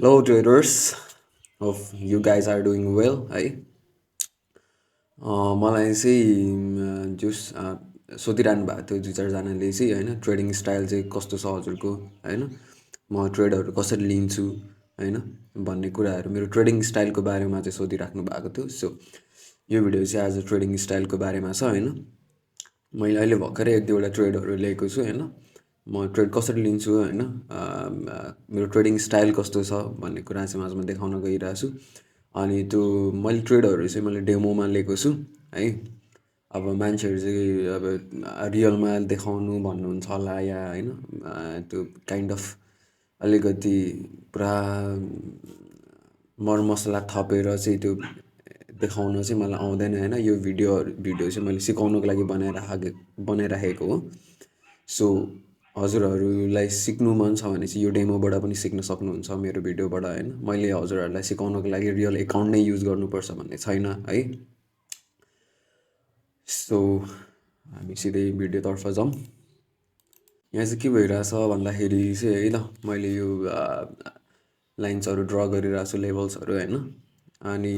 Hello traders, hope you guys are doing well है मलाई चाहिँ जस सोधिरहनु भएको थियो दुई चारजनाले चाहिँ होइन ट्रेडिङ स्टाइल चाहिँ कस्तो छ हजुरको होइन म ट्रेडहरू कसरी लिन्छु होइन भन्ने कुराहरू मेरो ट्रेडिङ स्टाइलको बारेमा चाहिँ सोधिराख्नु भएको थियो सो यो भिडियो चाहिँ आज ट्रेडिङ स्टाइलको बारेमा छ होइन मैले अहिले भर्खरै एक दुईवटा ट्रेडहरू लिएको छु होइन म ट्रेड कसरी लिन्छु होइन मेरो ट्रेडिङ स्टाइल कस्तो छ भन्ने कुरा चाहिँ माझमा देखाउन गइरहेको छु अनि त्यो मैले ट्रेडहरू चाहिँ मैले डेमोमा लिएको छु है अब मान्छेहरू चाहिँ अब रियलमा देखाउनु भन्नुहुन्छ होला या होइन त्यो काइन्ड अफ अलिकति पुरा मरमसला थपेर चाहिँ त्यो देखाउन चाहिँ मलाई आउँदैन होइन यो भिडियो चाहिँ मैले सिकाउनको लागि बनाइराखेको हो सो हजुरहरूलाई सिक्नु मन छ भने चाहिँ यो डेमोबाट पनि सिक्न सक्नुहुन्छ मेरो भिडियोबाट होइन मैले हजुरहरूलाई सिकाउनको लागि रियल एकाउन्ट नै युज गर्नुपर्छ भन्ने छैन है सो हामी सिधै भिडियोतर्फ जाउँ यहाँ चाहिँ के भइरहेछ भन्दाखेरि चाहिँ है ल मैले यो लाइन्सहरू ड्र गरिरहेको छु लेभल्सहरू होइन अनि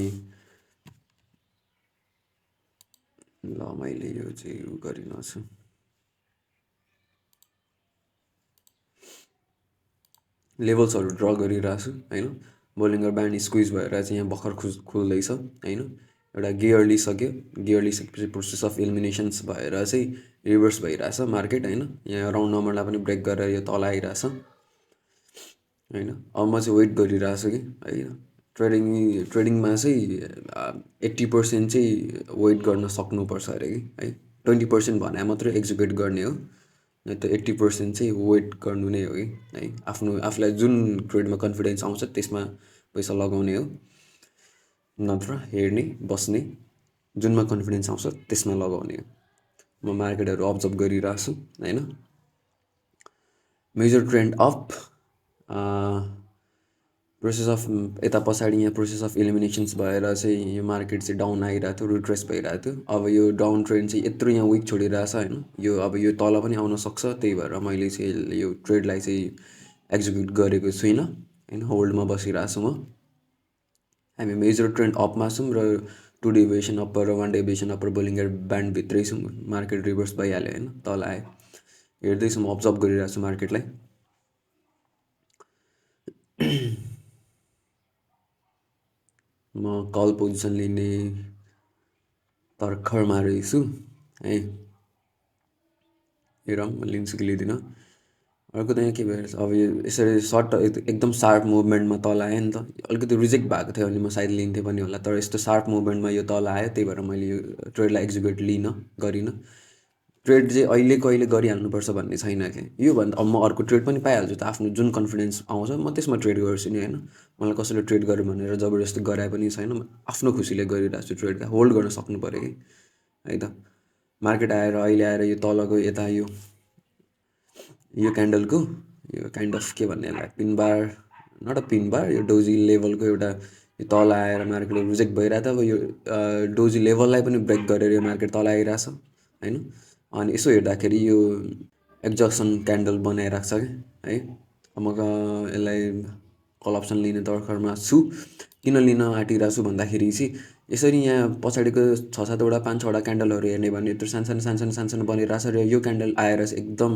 ल मैले यो चाहिँ उ गरिरहेछु लेभल्सहरू ड्र गरिरहेको छु होइन बोलिङ्गर ब्यान्ड स्क्विज भएर चाहिँ यहाँ भर्खर खुल्दैछ होइन एउटा गियर लिसकेपछि प्रोसेस अफ इलिमिनेसन्स भएर चाहिँ रिभर्स भइरहेछ मार्केट होइन यहाँ राउन्ड नम्बरलाई पनि ब्रेक गरेर यो तल आइरहेछ होइन अब म चाहिँ वेट गरिरहेछु कि होइन ट्रेडिङमा चाहिँ 80% चाहिँ वेट गर्न सक्नुपर्छ अरे कि है 20% भने मात्रै एक्जिक्युट गर्ने हो नहीं त 80% चाहिँ वेट गर्नु नै हो कि है आफूलाई जुन ट्रेडमा कन्फिडेन्स आउँछ त्यसमा पैसा लगाउने हो नत्र हेर्ने बस्ने जुनमा कन्फिडेन्स आउँछ त्यसमा लगाउने हो म मार्केटहरू अब्जर्भ गरिरहेको छु होइन major trend up process of यता पछाडि यहाँ प्रोसेस अफ इलिमिनेसन्स भएर चाहिँ यो मार्केट चाहिँ डाउन आइरहेको थियो रिट्रेस भइरहेको थियो अब यो डाउन ट्रेन्ड चाहिँ यत्रो यहाँ विक छोडिरहेछ होइन यो अब यो तल पनि आउन सक्छ त्यही भएर मैले चाहिँ यो ट्रेडलाई चाहिँ एक्जिक्युट गरेको छुइनँ होइन होल्डमा बसिरहेको छु म हामी मेजर ट्रेन्ड अपमा छौँ र 2 डेभिएसन अप्पर र 1 डेभिएसन अप्पर बोलिङ्गर ब्यान्डभित्रै छौँ मार्केट रिभर्स भइहाल्यो होइन तल आयो हेर्दैछु म अब्जर्भ गरिरहेको छु मार्केटलाई म कल पोजिसन लिने तर्खरमा रहेछु है हेरौँ म लिन्छु कि लिँदिनँ अर्को त यहाँ के भइरहेछ अब यो यसरी सर्ट एकदम सार्प मुभमेन्टमा तल आयो नि त अलिकति रिजेक्ट भएको थियो भने म सायद लिन्थेँ पनि होला तर यस्तो सार्प मुभमेन्टमा यो तल आयो त्यही भएर मैले यो ट्रेडलाई एक्जिक्युट गरिनँ ट्रेड चाहिँ अहिलेको अहिले गरिहाल्नुपर्छ भन्ने छैन क्या योभन्दा अब म अर्को ट्रेड पनि पाइहाल्छु त आफ्नो जुन कन्फिडेन्स आउँछ म त्यसमा ट्रेड गर्छु नि होइन मलाई कसैले ट्रेड गर्यो भनेर जबरजस्ती गराए पनि छैन आफ्नो खुसीले गरिरहेको छु ट्रेड होल्ड गर्न सक्नु पऱ्यो कि है त मार्केट आएर अहिले आएर यो तलको यता यो क्यान्डलको यो काइन्ड अफ के भन्ने यसलाई pin bar not a pin bar यो डोजी लेभलको एउटा यो तल आएर मार्केट रिजेक्ट भइरहेको थियो अब यो डोजी लेभललाई पनि ब्रेक गरेर यो मार्केट तल आइरहेछ होइन अनि यसो हेर्दाखेरि यो एक्जक्सन क्यान्डल बनाइरहेको छ क्या है अब म यसलाई कल अप्सन लिने तर्खरमा छु किन लिन आँटिरहेको छु भन्दाखेरि चाहिँ यसरी यहाँ पछाडिको 6-7वटा 5-6वटा क्यान्डलहरू हेर्ने भने यत्रो सानसानो बनिरहेछ र यो क्यान्डल आएर चाहिँ एकदम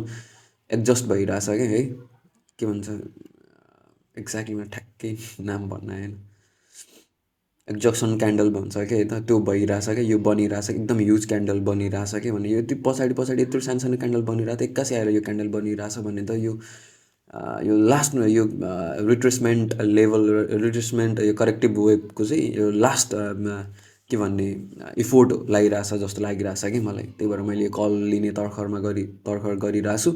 एडजस्ट भइरहेछ क्या है के भन्छ एक्ज्याक्टलीमा ठ्याक्कै नाम भन्न आएन एक्जक्सन क्यान्डल भन्छ क्या त त्यो भइरहेछ क्या यो बनिरहेछ एकदम ह्युज क्यान्डल बनिरहेछ क्या भने यो त्यो पछाडि यत्रो सानो क्यान्डल बनिरहेको थियो एक्कासी आएर यो क्यान्डल बनिरहेछ भने त यो लास्टमा यो रिट्रेसमेन्ट यो करेक्टिभ वेभको चाहिँ यो लास्ट के भन्ने इफोर्ट लागिरहेछ जस्तो लागिरहेछ कि मलाई त्यही भएर मैले कल लिने तर्खर गरिरहेको छु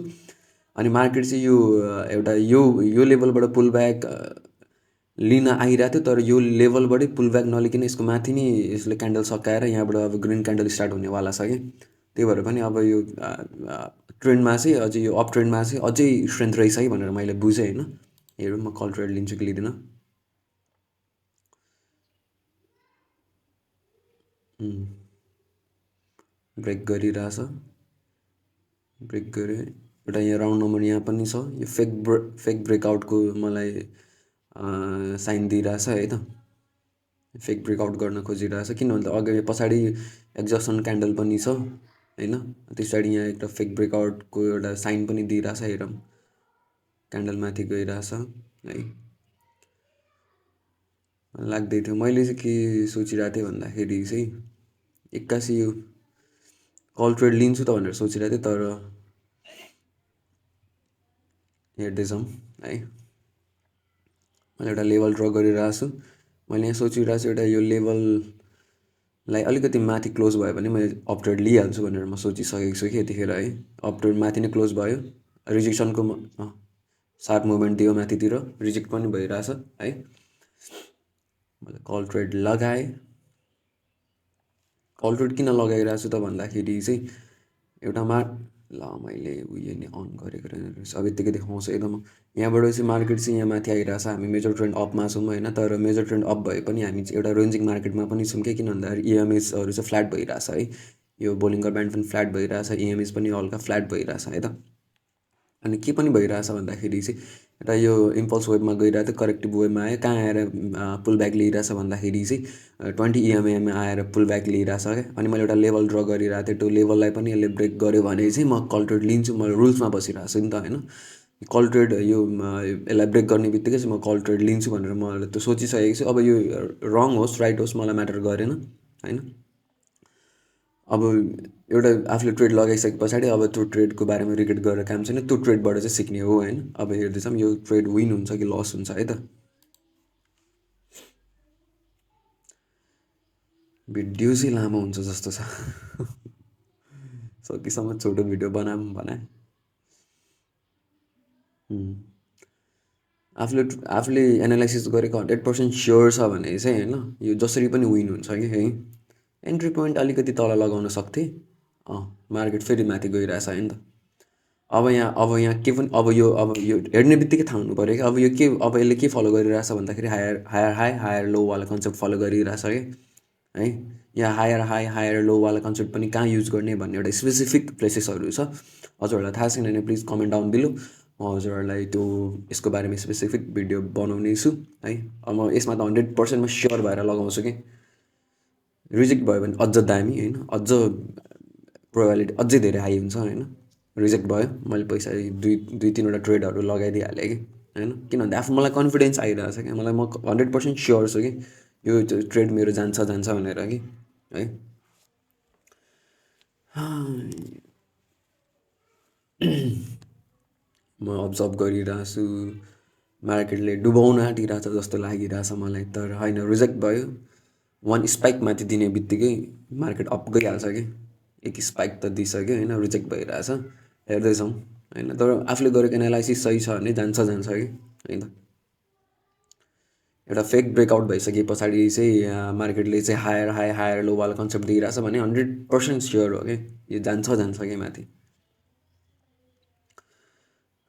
अनि मार्केट चाहिँ यो एउटा यो लेभलबाट पुल ब्याक लिन आइरहेको थियो तर यो लेभलबाटै पुल ब्याक नलिकन यसको माथि नै यसले क्यान्डल सकाएर यहाँबाट अब ग्रिन क्यान्डल स्टार्ट हुनेवाला छ कि त्यही भएर पनि अब यो ट्रेन्डमा चाहिँ अझै यो अप ट्रेन्डमा चाहिँ अझै स्ट्रेन्थ रहेछ है भनेर मैले बुझेँ होइन हेरौँ म कल ट्रेड लिन्छु कि लिँदिनँ ब्रेक गरिरहेछ ब्रेक गऱ्यो एउटा यहाँ राउन्ड नम्बर यहाँ पनि छ यो फेक ब्रेकआउटको मलाई साइन दिइरहेछ है त, फेक ब्रेकआउट गर्न खोजिरहेछ। किन भन्दा अगाडि पछाडि एक्जसन क्यान्डल पनि छ होइन, त्यसरी यहाँ एउटा फेक ब्रेकआउटको एउटा साइन पनि दिइरहेछ। हेरौँ, क्यान्डल माथि गइरहेछ है। लाग्दै थियो, मैले चाहिँ के सोचिरहेको थिएँ भन्दाखेरि चाहिँ 81 यो कल ट्रेड लिन्छु त भनेर सोचिरहेको थिएँ, तर हेर्दैछौँ है। मैले एउटा लेभल ड्र गरिरहेको छु। मैले यहाँ सोचिरहेको छु एउटा यो लेभललाई अलिकति माथि क्लोज भयो भने मैले अप ट्रेड लिइहाल्छु भनेर म सोचिसकेको छु कि यतिखेर है। अप ट्रेड माथि नै क्लोज भयो, रिजेक्सनको सार्प मुभमेन्ट दियो माथितिर, रिजेक्ट पनि भइरहेछ है। मैले कल ट्रेड लगाएँ। कल ट्रेड किन लगाइरहेको छु त भन्दाखेरि चाहिँ एउटा मैले उयो नि अन गरेको रहेछ, अब यत्तिकै देखाउँछ एकदम। यहाँबाट चाहिँ मार्केट चाहिँ यहाँ माथि आइरहेछ, हामी मेजर ट्रेन्ड अपमा छौँ होइन। तर मेजर ट्रेन्ड अप भए पनि हामी चाहिँ एउटा रेन्जिङ मार्केटमा पनि छौँ कि, किन भन्दाखेरि इएमएसहरू चाहिँ फ्ल्याट भइरहेछ है। यो बोलिङ्गर ब्यान्ड पनि फ्ल्याट भइरहेछ, इएमएस पनि हल्का फ्ल्याट भइरहेछ है त। अनि के पनि भइरहेछ भन्दाखेरि चाहिँ एउटा यो इम्पल्स वेबमा गइरहेको थियो, करेक्टिभ वेबमा आयो, कहाँ आएर पुल ब्याक लिइरहेछ भन्दाखेरि चाहिँ 20 EMAमा आएर पुल ब्याक लिइरहेछ क्या। अनि मैले एउटा लेभल ड्र गरिरहेको थिएँ, त्यो लेभललाई पनि यसले ब्रेक गर्यो भने चाहिँ म कल ट्रेड लिन्छु। म रुल्समा बसिरहेको छु नि त होइन। कल ट्रेड यो यसलाई ब्रेक गर्ने बित्तिकै चाहिँ म कल ट्रेड लिन्छु भनेर मैले त्यो सोचिसकेको छु। अब यो रङ होस् राइट होस् मलाई म्याटर गरेन होइन। अब एउटा आफूले ट्रेड लगाइसके पछाडि अब त्यो ट्रेडको बारेमा रिग्रेट गरेर काम छैन, त्यो ट्रेडबाट चाहिँ सिक्ने हो होइन। अब हेर्दैछौँ यो ट्रेड विन हुन्छ कि लस हुन्छ है त। भिडियो चाहिँ लामो हुन्छ जस्तो छ सकेसम्म छोटो भिडियो बनाऊँ भने आफूले एनालाइसिस गरेको 100% स्योर छ भने चाहिँ होइन, यो जसरी पनि विन हुन्छ कि है। एन्ट्री पोइन्ट अलिकति तल लगाउन सक्थेँ, मार्केट फेरि माथि गइरहेछ है नि त। अब यहाँ के पनि अब यो हेर्ने बित्तिकै थाहा हुनु पऱ्यो कि अब यो के, अब यसले के फलो गरिरहेछ भन्दाखेरि higher higher high higher low वाला कन्सेप्ट फलो गरिरहेछ कि है। यहाँ हायर हाई हायर लो वाला कन्सेप्ट पनि कहाँ युज गर्ने भन्ने एउटा स्पेसिफिक प्लेसेसहरू छ। हजुरहरूलाई थाहा छैन भने प्लिज कमेन्ट डाउन बिलो, म हजुरहरूलाई त्यो यसको बारेमा स्पेसिफिक भिडियो बनाउने छु है। अब म यसमा त 100% म स्योर भएर लगाउँछु कि रिजेक्ट भयो भने अझ दामी होइन, अझ प्रोबेबिलिटी अझै धेरै हाई हुन्छ होइन। रिजेक्ट भयो, मैले पैसा दुई तिनवटा ट्रेडहरू लगाइदिइहालेँ कि होइन। किनभने आफू मलाई कन्फिडेन्स आइरहेको छ कि मलाई, म 100% स्योर छु कि यो ट्रेड मेरो जान्छ भनेर कि है। म अब्जर्भ गरिरहेको छु, मार्केटले डुबाउन आँटिरहेछ जस्तो लागिरहेछ मलाई, तर होइन, रिजेक्ट भयो। वान स्पाइक माथि दिने बित्तिकै मार्केट अप गइहाल्छ कि, एक स्पाइक त दिइसक्यो होइन, रिजेक्ट भइरहेछ। हेर्दैछौँ होइन, तर आफूले गरेको एनालाइसिस सही छ भने जान्छ कि होइन। एउटा फेक ब्रेकआउट भइसके पछाडि चाहिँ मार्केटले चाहिँ हायर हाई हायर लो वाला कन्सेप्ट दिइरहेछ भने 100% स्योर हो कि यो जान्छ कि माथि।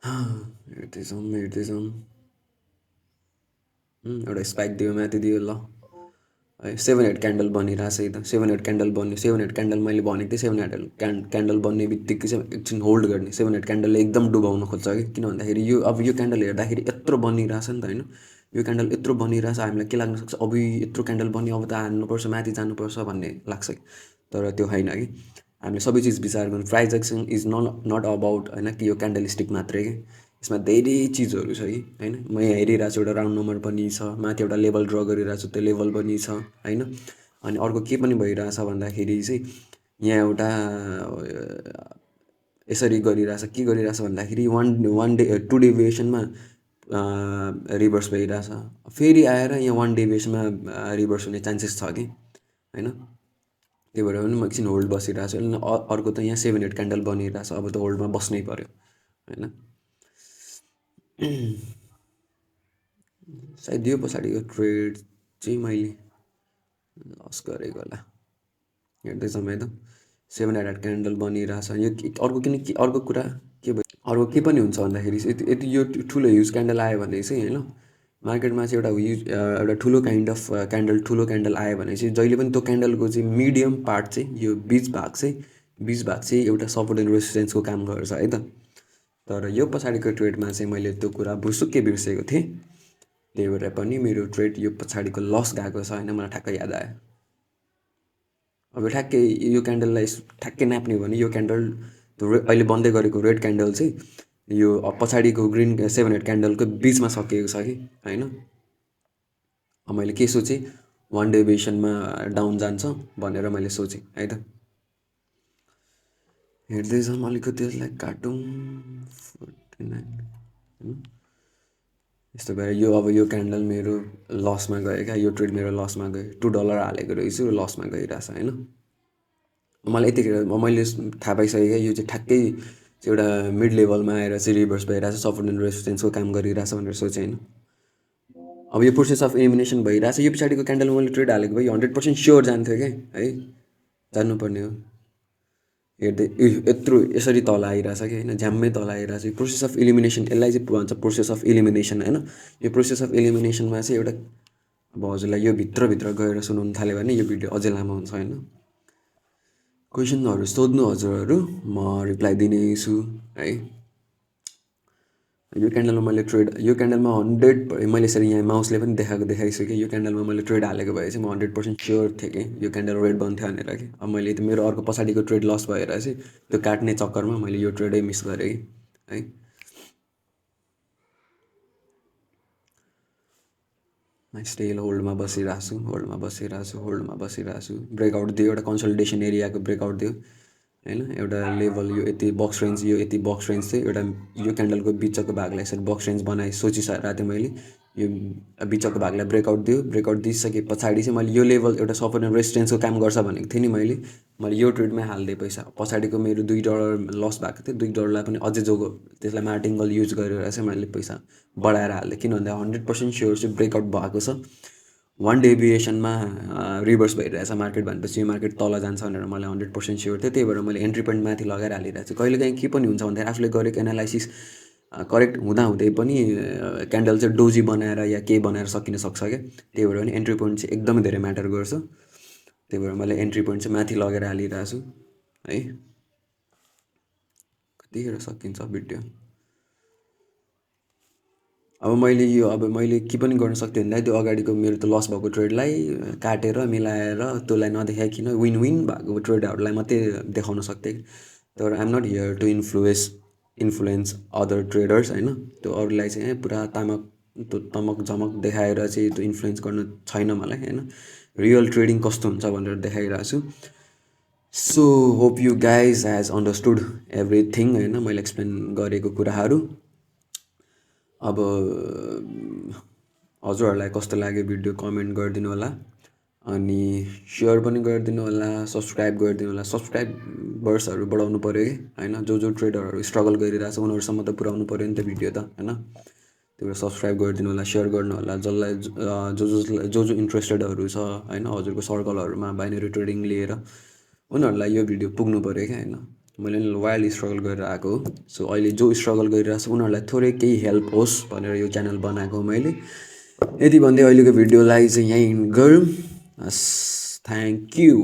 हेर्दैछौँ एउटा स्पाइक दियो, माथि दियो ल है। 7 हेड क्यान्डल बनिरहेछ है त, 7 हेड क्यान्डल बन्यो। 7 हेड क्यान्डल मैले भनेको थिएँ, 7 हेड क्यान्डल बन्ने बित्तिकै चाहिँ एकछिन होल्ड गर्ने। 7 हेड क्यान्डलले एकदम डुबाउन खोज्छ कि, किन भन्दाखेरि यो अब यो क्यान्डल हेर्दाखेरि यत्रो बनिरहेछ नि त होइन। यो क्यान्डल यत्रो बनिरहेछ, हामीलाई के लाग्न सक्छ, अब यत्रो क्यान्डल बन्यो अब त हान्नुपर्छ, माथि जानुपर्छ भन्ने लाग्छ। तर त्यो होइन कि, हामीले सबै चिज विचार गर्नु। Price action is not about होइन कि यो क्यान्डल स्टिक मात्रै कि, यसमा धेरै चिजहरू छ कि होइन। म यहाँ हेरिरहेको छु, एउटा राउन्ड नम्बर पनि छ, माथि एउटा लेभल ड्र गरिरहेको छु, त्यो लेभल पनि छ होइन। अनि अर्को के पनि भइरहेछ भन्दाखेरि चाहिँ यहाँ एउटा यसरी गरिरहेछ, के गरिरहेछ भन्दाखेरि वान डे 2 डेभिएसनमा रिभर्स भइरहेछ, फेरि आएर यहाँ 1 डेभिएसनमा रिभर्स हुने चान्सेस छ कि होइन। त्यही भएर पनि म एकछिन होल्ड बसिरहेको छु। अर्को त यहाँ 7 हेड क्यान्डल बनिरहेछ, अब त होल्डमा बस्नै पऱ्यो होइन। सायद यो पछाडिको ट्रेड चाहिँ मैले लस गरेको होला। हेर्दैछौँ है त, 7 हेड क्यान्डल बनिरहेछ। यो अर्को अर्को कुरा के भयो, अर्को के पनि हुन्छ भन्दाखेरि चाहिँ यति यो ठुलो ह्युज क्यान्डल आयो भने चाहिँ होइन, मार्केटमा चाहिँ एउटा ठुलो काइन्ड अफ क्यान्डल, ठुलो क्यान्डल आयो भने चाहिँ जहिले पनि त्यो क्यान्डलको चाहिँ मिडियम पार्ट चाहिँ, यो बिच भाग चाहिँ एउटा सपोर्ट एन्ड रेसिस्टेन्सको काम गर्छ है त। तर यो पछाडिको ट्रेडमा चाहिँ मैले त्यो कुरा भुसुक्कै बिर्सेको थिएँ। त्यही भएर पनि मेरो ट्रेड यो पछाडिको लस गएको छ होइन, मलाई ठ्याक्कै याद आयो। अब ठ्याक्कै यो क्यान्डललाई ठ्याक्कै नाप्ने हो भने यो क्यान्डल अहिले बन्दै गरेको रेड क्यान्डल चाहिँ यो पछाडिको ग्रिन 7 क्यान्डलको बिचमा सकिएको छ कि होइन। मैले के सोचेँ, 1 डे बेसनमा डाउन जान्छ भनेर मैले सोचेँ है त। हेर्दैछौँ अलिकति यसलाई काटौँ 49 यस्तो भएर यो अब यो क्यान्डल मेरो लसमा गयो क्या, यो ट्रेड मेरो लसमा गयो। $2 हालेको रहेछु, लसमा गइरहेछ होइन। मलाई यतिखेर मैले थाहा पाइसकेँ क्या, यो चाहिँ ठ्याक्कै एउटा मिड लेभलमा आएर चाहिँ रिभर्स भइरहेछ, सपोर्ट एन्ड रेजिस्टेन्सको काम गरिरहेछ भनेर सोचेँ होइन। अब यो प्रोसेस अफ एलिमिनेसन भइरहेछ, यो पछाडिको क्यान्डलमा मैले ट्रेड हालेको भए 100% स्योर जान्थ्यो क्या है, जान्नुपर्ने हो। हेर्दै यत्रो यसरी तल आइरहेछ कि होइन, झ्याम्मै तल आइरहेछ। यो प्रोसेस अफ इलिमिनेसन, यसलाई चाहिँ भन्छ प्रोसेस अफ इलिमिनेसन होइन। यो प्रोसेस अफ इलिमिनेसनमा चाहिँ एउटा, अब हजुरलाई यो भित्रभित्र गएर सुनाउनु थाल्यो भने यो भिडियो अझै लामो हुन्छ होइन। क्वेसनहरू सोध्नु हजुरहरू, म रिप्लाई दिने छु है। यो क्यान्डलमा मैले ट्रेड, यो क्यान्डलमा 100 मैले यसरी यहाँ माउसले पनि देखाइसकेँ। यो क्यान्डलमा मैले ट्रेड हालेको भए चाहिँ म 100% स्योर थिएँ कि यो क्यान्डल रेड बन्थ्यो भनेर कि। अब मैले त्यो मेरो अर्को पछाडिको ट्रेड लस भएर चाहिँ त्यो काट्ने चक्करमा मैले यो ट्रेडै मिस गरेँ कि है। स्टिल होल्डमा बसिरहेको छु। ब्रेकआउट दियो, एउटा कन्सल्टेसन एरियाको ब्रेकआउट दियो होइन। एउटा लेभल यो यति बक्स रेन्ज, यो यति बक्स रेन्ज चाहिँ एउटा यो क्यान्डलको बिचको भागलाई यसरी बक्स रेन्ज बनाइ सोचिरहेको थिएँ मैले। यो बिचको भागलाई ब्रेकआउट दिइसके पछाडि चाहिँ मैले यो लेभल एउटा सपोर्ट एन्ड रेजिस्टेन्सको काम गर्छ भनेको थिएँ नि मैले यो ट्रेडमै हालिदिएँ पैसा। पछाडिको मेरो $2 लस भएको थियो, $2लाई पनि अझै जोगो त्यसलाई मार्टिङ्गल युज गरेर चाहिँ मैले पैसा बढाएर हालेँ। किन भन्दा 100% स्योर चाहिँ ब्रेकआउट भएको छ। 1 डेभिएसनमा रिभर्स भइरहेछ मार्केट भनेपछि यो मार्केट तल जान्छ भनेर मलाई 100% स्योर थियो। त्यही भएर मैले एन्ट्री पोइन्ट माथि लगाएर हालिरहेको छु। कहिलेकाहीँ के पनि हुन्छ भन्दाखेरि आफूले गरेको एनालाइसिस करेक्ट हुँदाहुँदै पनि क्यान्डल चाहिँ डोजी बनाएर या के बनाएर सकिन सक्छ क्या। त्यही भएर पनि एन्ट्री पोइन्ट चाहिँ एकदमै धेरै म्याटर गर्छ। त्यही भएर मैले एन्ट्री पोइन्ट चाहिँ माथि लगेर हालिरहेको छु है। कतिखेर सकिन्छ भिडियो? अब मैले के पनि गर्न सक्थेँ भन्दा त्यो अगाडिको मेरो त लस भएको ट्रेडलाई काटेर मिलाएर त्यसलाई नदेखाइकन विन भएको ट्रेडहरूलाई मात्रै देखाउन सक्थेँ। तर I'm not here to influence other traders होइन। त्यो अरूलाई चाहिँ पुरा तमक झमक देखाएर चाहिँ त्यो इन्फ्लुएन्स गर्नु छैन मलाई होइन। रियल ट्रेडिङ कस्तो हुन्छ भनेर देखाइरहेको छु। So hope you guys has understood everything होइन, मैले एक्सप्लेन गरेको कुराहरू। अब हजुरहरूलाई कस्तो लाग्यो भिडियो कमेन्ट गरिदिनु होला, अनि सेयर पनि गरिदिनु होला, सब्सक्राइब गरिदिनु होला। सब्सक्राइबर्सहरू बढाउनु पऱ्यो कि होइन। जो ट्रेडरहरू स्ट्रगल गरिरहेछ उनीहरूसम्म त पुऱ्याउनु पऱ्यो नि त भिडियो त होइन। त्यही भएर सब्सक्राइब गरिदिनु होला, सेयर गर्नु होला। जसलाई जो इन्ट्रेस्टेडहरू छ होइन हजुरको सर्कलहरूमा बाइनरी ट्रेडिङ लिएर, उनीहरूलाई यो भिडियो पुग्नु पऱ्यो क्या होइन। मैले वाइल्ड स्ट्रगल गरेर आएको हो। सो अहिले जो स्ट्रगल गरिरहेको छ उनीहरूलाई थोरै केही हेल्प होस् भनेर यो च्यानल बनाएको हो मैले। यति भन्दै अहिलेको भिडियोलाई चाहिँ यहीँ गरौँ। Thank you.